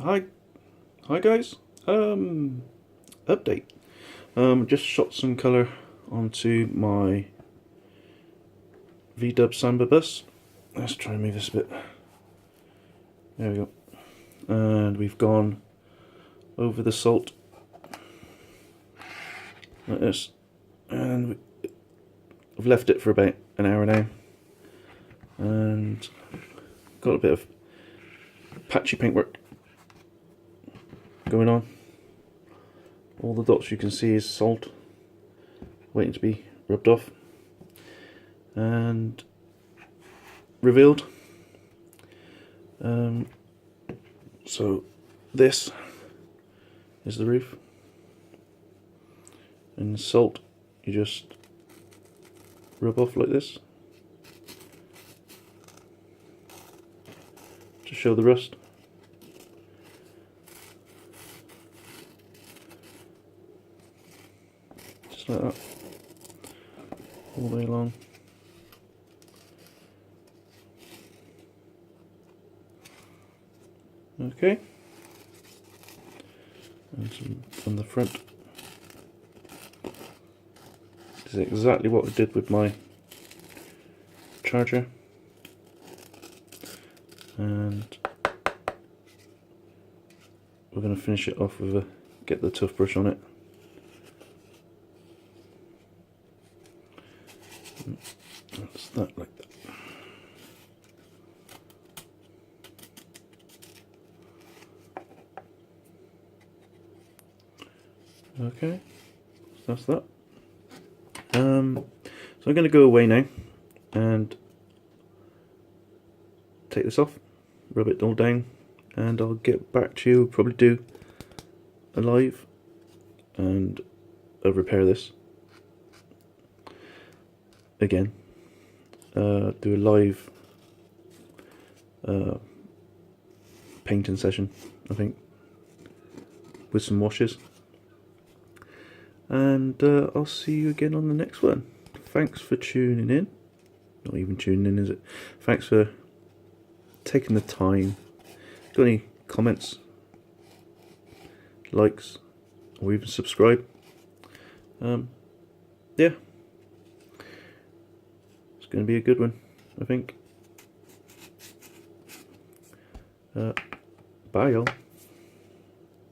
Hi guys. Update. Just shot some colour onto my VW Samba bus. Let's try and move this a bit. There we go. And we've gone over the salt like this, and I've left it for about an hour now, and got a bit of patchy paintwork going on. All the dots you can see is salt waiting to be rubbed off and revealed. So this is the roof, and the salt you just rub off like this to show the rust. Just like that, all the way along. Okay, and some from the front. This is exactly what I did with my Charger, and we're going to finish it off with get the toothbrush on it. That's that, like that. Okay, so that's that. So I'm going to go away now and take this off, rub it all down, and I'll get back to you. Probably do a live, and I'll repair this again. Do a live painting session, I think, with some washes. And I'll see you again on the next one. Thanks for tuning in. Not even tuning in, is it? Thanks for taking the time. Got any comments, likes, or even subscribe? Yeah, it's going to be a good one, I think. Bye, y'all.